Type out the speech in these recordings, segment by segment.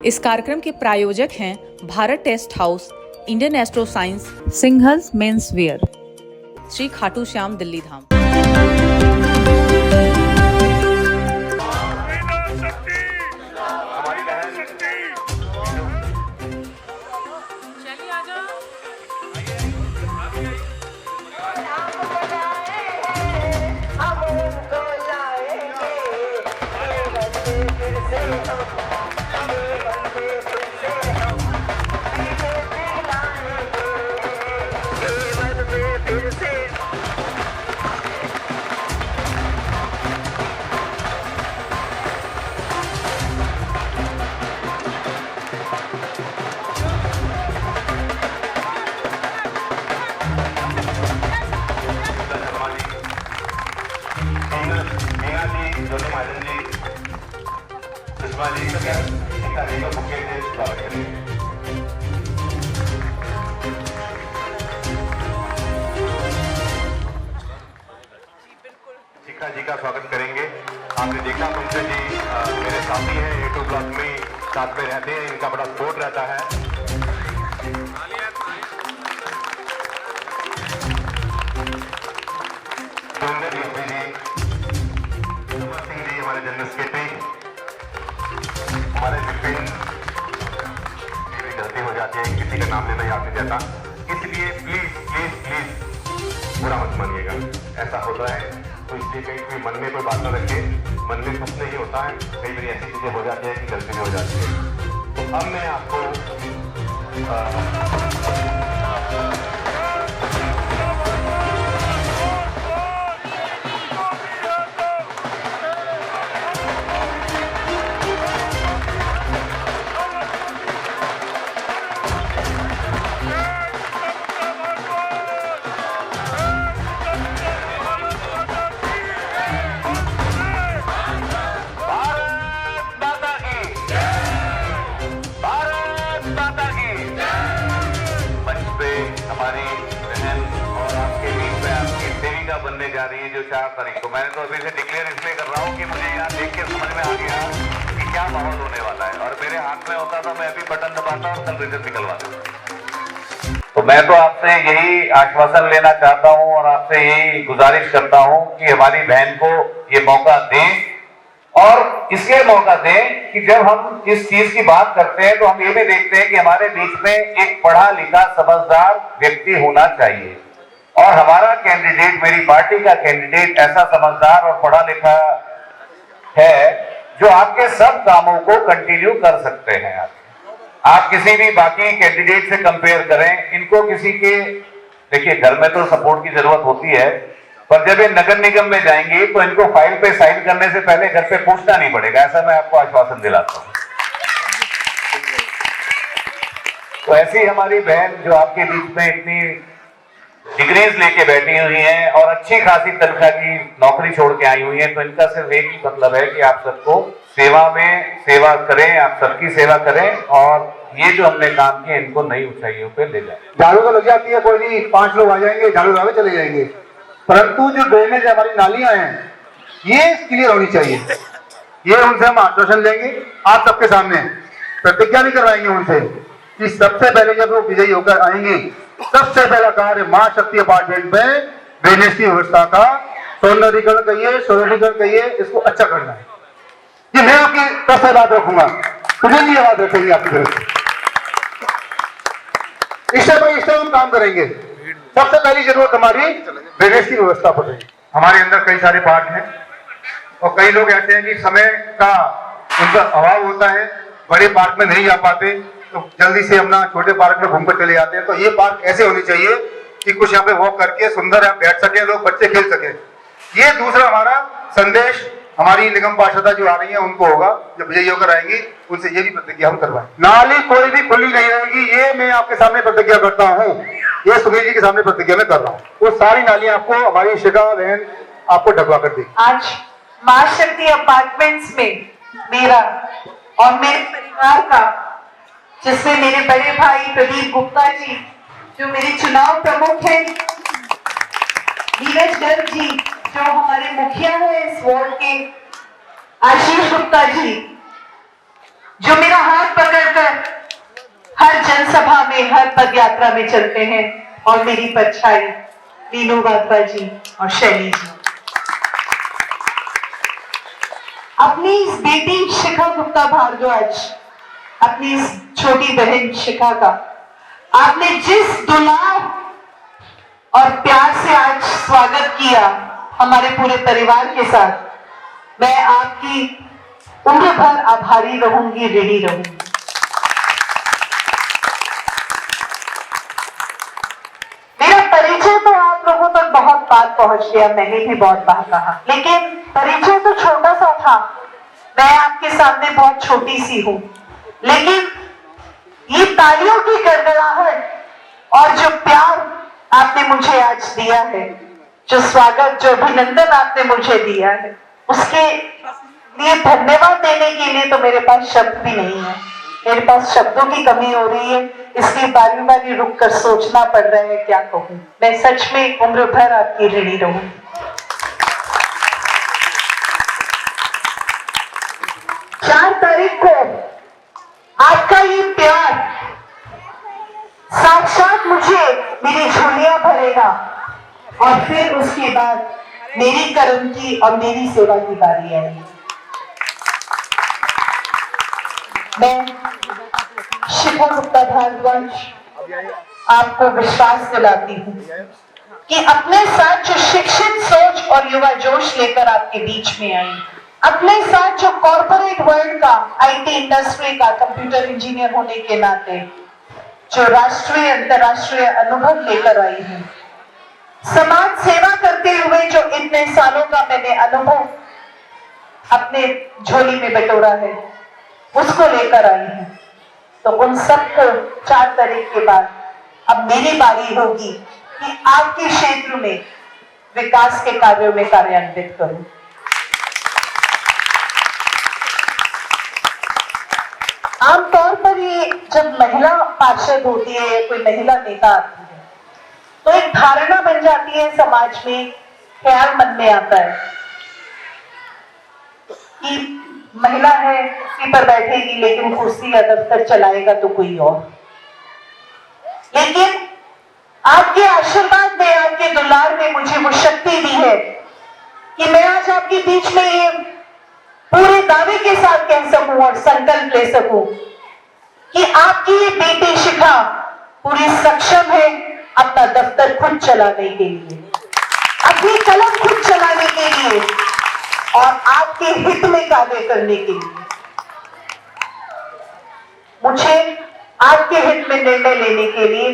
इस कार्यक्रम के प्रायोजक हैं Bharat test house, Indian astro science, Singhal's men's wear, Shri Khatu Shyam Delhi Dham. Shikha ji का स्वागत करेंगे। आपने देखा मुंशी जी मेरे साथी हैं, A2 ब्लॉक में साथ में रहते हैं, इनका बड़ा सपोर्ट रहता है। सुंदर योगी जी, अमर सिंह जी हमारे जनरल सेक्रेटरी, हमारे विपिन, गलती हो जाती है, किसी का नाम लेना याद नहीं रहता, इसलिए प्लीज प्लीज प्लीज बुरा मत मानिएगा, ऐसा होता है। तो इसलिए कहीं कोई मन में कोई बात न रखे, मन में कुछ नहीं होता है, कई बार ऐसी चीजें हो जाती है कि गलती हो जाती है। तो अब मैं आपको बनने जा रही है जो 4 तारीख को। मैंने तो अभी से डिक्लेयर इसलिए कर रहा हूँ कि मुझे यहाँ देख के समझ में आ गया कि क्या माहौल होने वाला है, और मेरे हाथ में होता था मैं अभी बटन दबाता और कल रिजल्ट निकलवाता। तो मैं तो आपसे यही आश्वासन लेना चाहता हूँ और आपसे यही गुजारिश करता हूँ कि हमारी बहन को ये मौका दें, और इसलिए मौका दें कि जब हम इस चीज की बात करते हैं तो हम ये भी देखते हैं कि हमारे बीच में एक पढ़ा लिखा समझदार व्यक्ति होना चाहिए, और हमारा कैंडिडेट, मेरी पार्टी का कैंडिडेट ऐसा समझदार और पढ़ा लिखा है जो आपके सब कामों को कंटिन्यू कर सकते हैं। आप किसी भी बाकी कैंडिडेट से कंपेयर करें, इनको किसी के, देखिए घर में तो सपोर्ट की जरूरत होती है, पर जब ये नगर निगम में जाएंगे तो इनको फाइल पे साइन करने से पहले घर पे पूछना नहीं पड़ेगा, ऐसा मैं आपको आश्वासन दिलाता हूं। तो ऐसी हमारी बहन जो आपके बीच में इतनी डिग्रीज लेके बैठी हुई हैं और अच्छी खासी तनख्वाह की नौकरी छोड़ के आई हुई हैं, तो इनका सिर्फ एक ही मतलब है कि आप सबको सेवा में सेवा करें, आप सबकी सेवा करें, और ये जो हमने काम किया इनको नई ऊंचाइयों पे ले जाएं। झाड़ू तो लग जाती है, कोई नहीं, 5 लोग आ जाएंगे, झाड़ू लगा चले जाएंगे, परंतु जो ड्रेनेज हमारी नालियां हैं ये क्लियर होनी चाहिए। ये उनसे हम आश्वासन लेंगे, आप सबके सामने प्रतिज्ञा भी करवाएंगे उनसे कि सबसे पहले जब वो विजयी होकर आएंगे, सबसे पहला कार्य मां शक्ति अपार्टमेंट में ड्रेनेज की व्यवस्था का सौंदर्यीकरण कहिए, सौंदर्यीकरण कहिए, इसको अच्छा करना है। ये मैं आपकी सबसे बात रखूंगा, तुम्हें भी बात रखेंगे आपकी तरफ से। स्टेप बाय स्टेप हम काम करेंगे। सबसे पहली जरूरत हमारी ड्रेनेज की व्यवस्था पर है। हमारे अंदर कई सारे पार्क हैं और कई लोग ऐसे हैं कि समय का उनका अभाव होता है, बड़े पार्क में नहीं जा पाते, तो जल्दी से अपना छोटे पार्क में घूमकर चले जाते हैं। तो ये पार्क ऐसे होनी चाहिए कि कुछ यहाँ पे वॉक करके सुंदर यहाँ बैठ सके, लोग बच्चे खेल सके। ये दूसरा हमारा संदेश हमारी निगम पार्षदा जो आ रही है उनको होगा, जब विजयी होकर आएंगी उनसे ये भी प्रतिज्ञा हम करवाएं। नाली कोई भी खुली नहीं रहेगी, ये मैं आपके सामने प्रतिज्ञा करता हूँ, ये सुनील जी के सामने प्रतिज्ञा में कर रहा हूँ। वो सारी नालियां आपको हमारी शिखा बहन आपको ढकवा कर देगी। आज मां शक्ति अपार्टमेंट्स में मेरा और मेरे परिवार का, जिसमें मेरे बड़े भाई प्रदीप गुप्ता जी जो मेरे चुनाव प्रमुख हैं, नीरज गर्ग जी जो हमारे मुखिया हैं इस वार्ड के, आशीष गुप्ता जी जो मेरा हाथ पकड़कर हर जनसभा में, हर पद यात्रा में चलते हैं, और मेरी परछाई मीनू वाधवा जी और शैली जी। अपनी इस बेटी शिखा गुप्ता भारद्वाज, अपनी इस छोटी बहन शिखा का आपने जिस दुलार और प्यार से आज स्वागत किया हमारे पूरे परिवार के साथ, मैं आपकी उम्र भर आभारी रहूंगी, ऋणी रहूंगी। मेरा परिचय तो आप लोगों तक बहुत बात पहुंच गया, मैंने भी बहुत बात कहा, लेकिन परिचय तो छोटा सा था। मैं आपके सामने बहुत छोटी सी हूं, लेकिन ये तालियों की गड़गड़ाहट और जो प्यार आपने मुझे आज दिया है, जो स्वागत, जो अभिनंदन आपने मुझे दिया है, उसके लिए धन्यवाद देने के लिए तो मेरे पास शब्द भी नहीं है। मेरे पास शब्दों की कमी हो रही है, इसलिए बारी बारी रुक कर सोचना पड़ रहा है क्या कहूं। मैं सच में उम्र भर आपकी ऋणी रहूं। 4 तारीख को आपका ये प्यार साक्षात मुझे मेरी झोलियां भरेगा, और फिर उसके बाद मेरी कर्म की और मेरी सेवा की बारी आएगी। मैं शिखा गुप्ता भारद्वाज आपको विश्वास दिलाती हूँ कि अपने साथ जो शिक्षित सोच और युवा जोश लेकर आपके बीच में आई, अपने साथ जो कॉर्पोरेट वर्ल्ड का, आईटी इंडस्ट्री का कंप्यूटर इंजीनियर होने के नाते जो राष्ट्रीय अंतर्राष्ट्रीय अनुभव लेकर आई हूँ, समाज सेवा करते हुए जो इतने सालों का मैंने अनुभव अपने झोली में बटोरा है, उसको लेकर आई हूँ, तो उन सबको 4 तारीख के बाद अब मेरी बारी होगी कि आपके क्षेत्र में विकास के कार्यों में कार्यान्वित करूं। आमतौर पर ये जब महिला पार्षद होती है या कोई महिला नेता आती है, तो एक धारणा बन जाती है समाज में, ख्याल मन में आता है कि महिला है, कुर्सी पर बैठेगी, लेकिन कुर्सी या दफ्तर चलाएगा तो कोई और। लेकिन आपके आशीर्वाद ने, आपके दुलार ने मुझे वो शक्ति दी है कि मैं आज आपके बीच में ये पूरे दावे के साथ कह सकूं और संकल्प ले सकूं कि आपकी ये बेटी शिखा पूरी सक्षम है अपना दफ्तर खुद चलाने के लिए, अपनी कलम खुद चलाने के लिए और आपके हित में कार्य करने के लिए। मुझे आपके हित में निर्णय लेने के लिए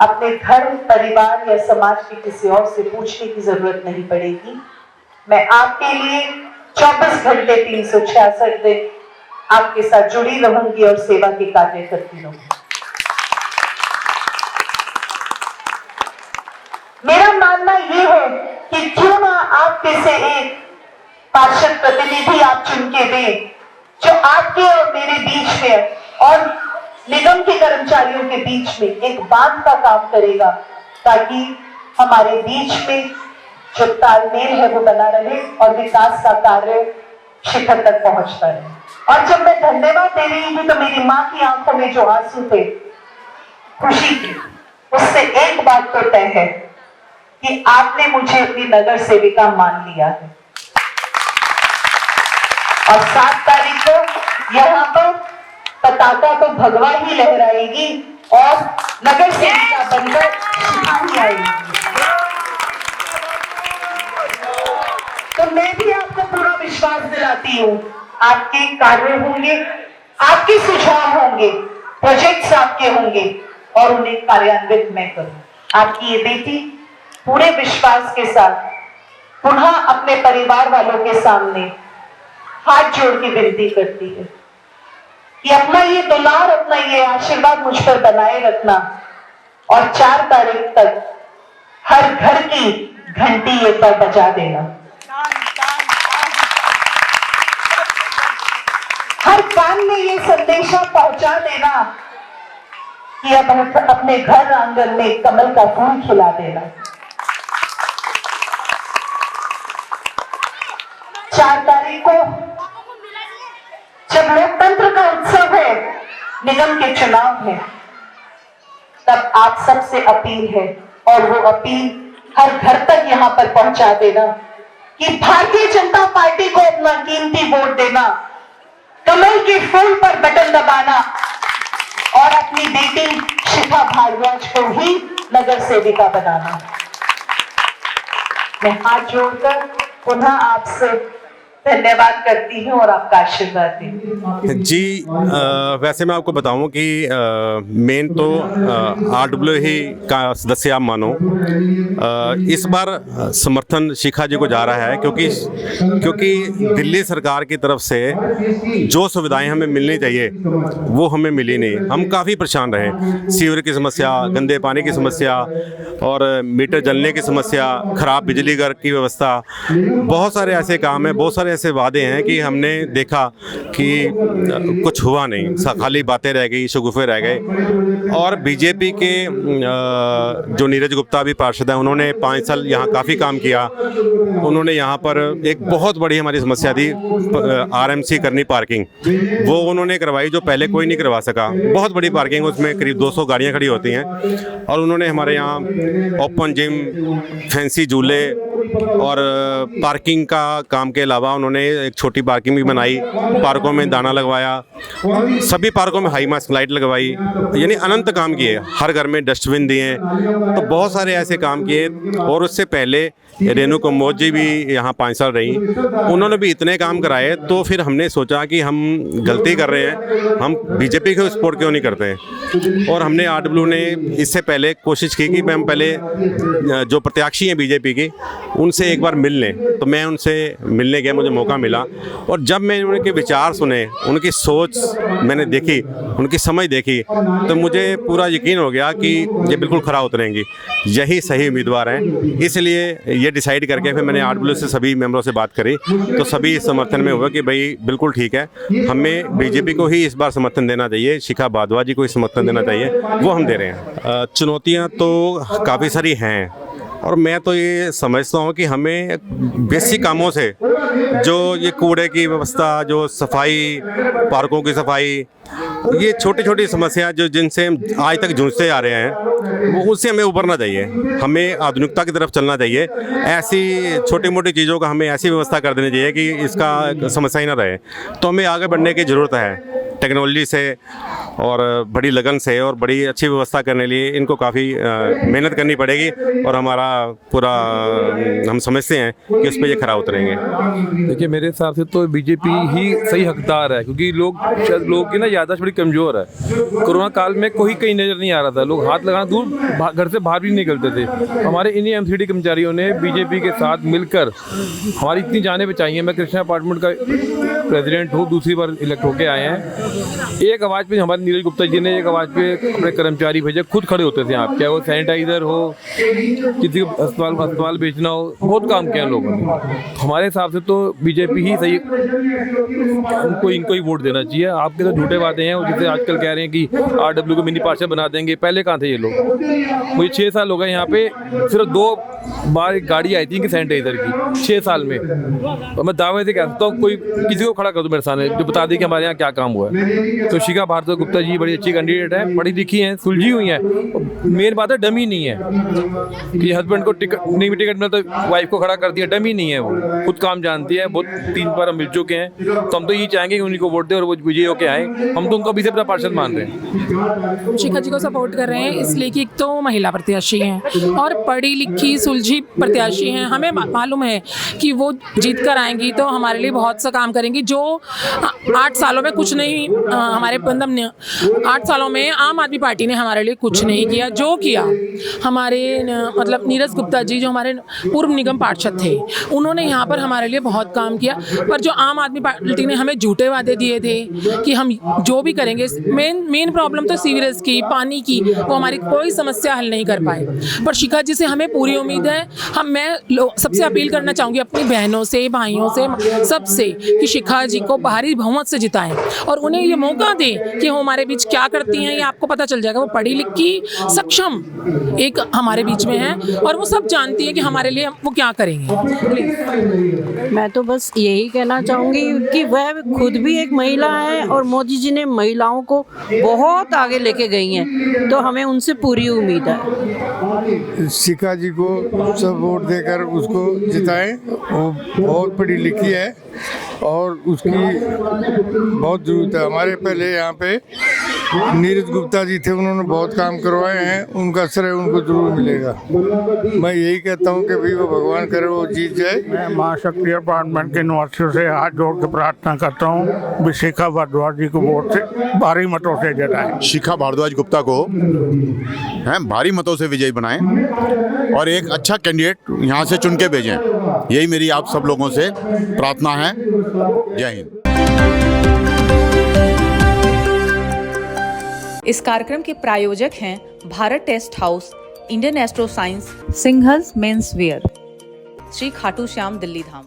अपने घर, परिवार या समाज के किसी और से पूछने की जरूरत नहीं पड़ेगी। मैं आपके लिए 24 घंटे 366 दिन आपके साथ जुड़ी रहूंगी और सेवा के कार्य करती रहूंगी। मेरा मानना यह है कि क्यों ना आप में से एक पार्षद प्रतिनिधि आप चुन के दें, जो आपके और मेरे बीच में और निगम के कर्मचारियों के बीच में एक बांध का काम करेगा, ताकि हमारे बीच में जो तालमेल है वो बना रहे और विकास का कार्य शिखर तक पहुंचता रहे। और जब मैं धन्यवाद दे रही थी तो मेरी माँ की आंखों में जो आंसू थे खुशी की, उससे एक बात तो तय है कि आपने मुझे अपनी नगर सेविका मान लिया है। और 7 तारीख को यहाँ पर पताका तो भगवा ही लहराएगी और नगर सेविका बनकर शिखा ही आएगी। तो मैं भी आपको पूरा विश्वास दिलाती हूँ, आपके कार्य होंगे, आपके सुझाव होंगे, प्रोजेक्ट्स आपके होंगे और उन्हें कार्यान्वित मैं करूँ। आपकी ये बेटी पूरे विश्वास के साथ पुनः अपने परिवार वालों के सामने हाथ जोड़ के विनती करती है कि अपना ये दुलार, अपना ये आशीर्वाद मुझ पर बनाए रखना और 4 तारीख तक हर घर की घंटी ये पर बजा देना, हर कान में ये संदेशा पहुंचा देना कि अब अपने घर आंगन में कमल का फूल खिला देना। 4 तारीख को जब लोकतंत्र का उत्सव है, निगम के चुनाव है, तब आप सबसे अपील है, और वो अपील हर घर तक यहाँ पर पहुंचा देना कि भारतीय जनता पार्टी को अपना कीमती वोट देना, कमल के फूल पर बटन दबाना और अपनी बेटी शिखा भारद्वाज को ही नगर सेविका बनाना। मैं हाथ जोड़कर पुनः आपसे धन्यवाद करती हूँ और आपका आशीर्वाद देती हूँ। जी वैसे मैं आपको बताऊं कि मेन तो RW ही का सदस्य आप मानो। इस बार समर्थन शिखा जी को जा रहा है क्योंकि दिल्ली सरकार की तरफ से जो सुविधाएं हमें मिलनी चाहिए वो हमें मिली नहीं। हम काफ़ी परेशान रहे, सीवर की समस्या, गंदे पानी की समस्या और मीटर जलने की समस्या, ख़राब बिजली घर की व्यवस्था, बहुत सारे ऐसे काम हैं, बहुत सारे ऐसे वादे हैं कि हमने देखा कि कुछ हुआ नहीं, खाली बातें रह गई, शगुफे रह गए। और बीजेपी के जो नीरज गुप्ता भी पार्षद हैं, उन्होंने 5 साल यहाँ काफ़ी काम किया। उन्होंने यहाँ पर एक बहुत बड़ी हमारी समस्या थी RMC करनी पार्किंग, वो उन्होंने करवाई जो पहले कोई नहीं करवा सका। बहुत बड़ी पार्किंग, उसमें करीब 200 गाड़ियाँ खड़ी होती हैं। और उन्होंने हमारे यहाँ ओपन जिम, फैंसी झूले और पार्किंग का काम के अलावा उन्होंने एक छोटी पार्किंग भी बनाई, पार्कों में दाना लगवाया, सभी पार्कों में हाई मास्क लाइट लगवाई, यानी अनंत काम किए। हर घर में डस्टबिन दिए, तो बहुत सारे ऐसे काम किए। और उससे पहले रेणु कंबोज जी भी यहाँ 5 साल रही, उन्होंने भी इतने काम कराए। तो फिर हमने सोचा कि हम गलती कर रहे हैं, हम बीजेपी को सपोर्ट क्यों नहीं करते हैं। और हमने RW ने इससे पहले कोशिश की कि हम पहले जो प्रत्याशी हैं बीजेपी के, उनसे एक बार मिल लें। तो मैं उनसे मिलने गया, मुझे मौका मिला। और जब मैंने उनके विचार सुने, उनकी सोच मैंने देखी, उनकी समझ देखी, तो मुझे पूरा यकीन हो गया कि ये बिल्कुल खरा उतरेंगी, यही सही उम्मीदवार हैं। इसलिए ये डिसाइड करके फिर मैंने RW से सभी मेंबरों से बात करी, तो सभी इस समर्थन में हुआ कि भाई बिल्कुल ठीक है, हमें बीजेपी को ही इस बार समर्थन देना चाहिए, शिखा भारद्वाज जी को ही समर्थन देना चाहिए, वो हम दे रहे हैं। चुनौतियाँ तो काफ़ी सारी हैं, और मैं तो ये समझता हूँ कि हमें बेसिक कामों से, जो ये कूड़े की व्यवस्था, जो सफाई, पार्कों की सफाई, ये छोटी छोटी समस्या जो जिनसे हम आज तक जूझते आ रहे हैं, वो उससे हमें उभरना चाहिए। हमें आधुनिकता की तरफ चलना चाहिए। ऐसी छोटी मोटी चीज़ों का हमें ऐसी व्यवस्था कर देनी चाहिए कि इसका समस्या ही ना रहे। तो हमें आगे बढ़ने की ज़रूरत है टेक्नोलॉजी से और बड़ी लगन से, और बड़ी अच्छी व्यवस्था करने लिए इनको काफ़ी मेहनत करनी पड़ेगी। और हमारा पूरा हम समझते हैं कि उस पर ये खरा उतरेंगे। देखिए, मेरे हिसाब से तो बीजेपी ही सही हकदार है, क्योंकि लोग की ना याददाश्त बड़ी कमज़ोर है। कोरोना काल में कोई कहीं नज़र नहीं आ रहा था, लोग हाथ लगाना दूर, घर से बाहर भी नहीं निकलते थे। हमारे इन्हीं MCD कर्मचारियों ने बीजेपी के साथ मिलकर हमारी इतनी जानें बचाई हैं। मैं कृष्णा अपार्टमेंट का प्रेसिडेंट हूँ, दूसरी बार इलेक्ट होके आए हैं। एक आवाज़ पे हमारे नीरज गुप्ता जी ने एक आवाज़ पे अपने कर्मचारी भेजे, खुद खड़े होते थे आप, क्या वो सैनिटाइज़र हो, किसी को अस्पताल बेचना हो, बहुत काम किया लोगों ने। हमारे हिसाब से तो बीजेपी ही सही, हमको इनको ही वोट देना चाहिए। आपके तो झूठे वादे हैं, जैसे आजकल कह रहे हैं कि RW को मिनी पार्षद बना देंगे। पहले कहाँ थे ये लोग? मुझे 6 साल हो गए यहाँ पे, सिर्फ 2 बार एक गाड़ी आई थी कि सैनिटाइज़र की 6 साल में। और मैं दावे से कह सकता हूँ, कोई किसी को खड़ा कर दो मेरे सामने जो बता दे कि हमारे यहाँ क्या काम हुआ है। तो शिखा भारद्वाज गुप्ता जी बड़ी अच्छी कैंडिडेट है, पढ़ी लिखी हैं, सुलझी हुई हैं। मेन बात है डमी नहीं है कि हस्बैंड को टिकट नहीं भी टिकट मिला तो वाइफ को खड़ा कर दिया, डमी नहीं है, वो खुद काम जानती है। बहुत 3 बार हम मिल चुके हैं, तो हम तो ये चाहेंगे कि उन्हीं को वोट दें और वो विजयी होकर आए। हम तो उनको अभी से अपना पार्षद मान रहे हैं। शिखा जी को सपोर्ट कर रहे हैं इसलिए कि एक तो महिला प्रत्याशी हैं और पढ़ी लिखी सुलझी प्रत्याशी हैं। हमें मालूम है कि वो जीत कर आएंगी तो हमारे लिए बहुत सा काम करेंगी, जो 8 सालों में कुछ नहीं, हमारे 8 सालों में आम आदमी पार्टी ने हमारे लिए कुछ नहीं किया। जो किया हमारे मतलब नीरज गुप्ता जी जो हमारे पूर्व निगम पार्षद थे, उन्होंने यहाँ पर हमारे लिए बहुत काम किया। पर जो आम आदमी पार्टी ने हमें झूठे वादे दिए थे कि हम जो भी करेंगे, मेन प्रॉब्लम तो सीवरेज की, पानी की, वो हमारी कोई समस्या हल नहीं कर पाए। पर शिखा जी से हमें पूरी उम्मीद है। मैं सबसे अपील करना चाहूँगी अपनी बहनों से, भाइयों से, सबसे कि शिखा जी को भारी बहुमत से जिताएं और उन्हें उन्हें ये मौका दें कि वो हमारे बीच क्या करती हैं, ये आपको पता चल जाएगा। वो पढ़ी लिखी सक्षम एक हमारे बीच में है और वो सब जानती है कि हमारे लिए वो क्या करेंगे। प्लीज। मैं तो बस यही कहना चाहूँगी कि वह खुद भी एक महिला है और मोदी जी ने महिलाओं को बहुत आगे लेके गई हैं, तो हमें उनसे पूरी उम्मीद है। शिखा जी को सब वोट देकर उसको जिताएं। वो बहुत पढ़ी लिखी है और उसकी बहुत ज़रूरत है। हमारे पहले यहाँ पे नीरज गुप्ता जी थे, उन्होंने बहुत काम करवाए हैं, उनका श्रेय उनको जरूर मिलेगा। मैं यही कहता हूँ कि भी वो भगवान करे वो जीत जाए। मैं माँ शक्ति अपार्टमेंट के निवासियों से हाथ जोड़ के प्रार्थना करता हूँ भी शिखा भारद्वाज जी को वोट से भारी मतों से जिताएं। शिखा भारद्वाज गुप्ता को भारी मतों से विजयी बनाएं और एक अच्छा कैंडिडेट यहाँ से चुन के भेजें। यही मेरी आप सब लोगों से प्रार्थना है। जय हिंद। इस कार्यक्रम के प्रायोजक हैं Bharat test house, Indian astro science, Singhal's men's wear, Shri Khatu Shyam Delhi धाम।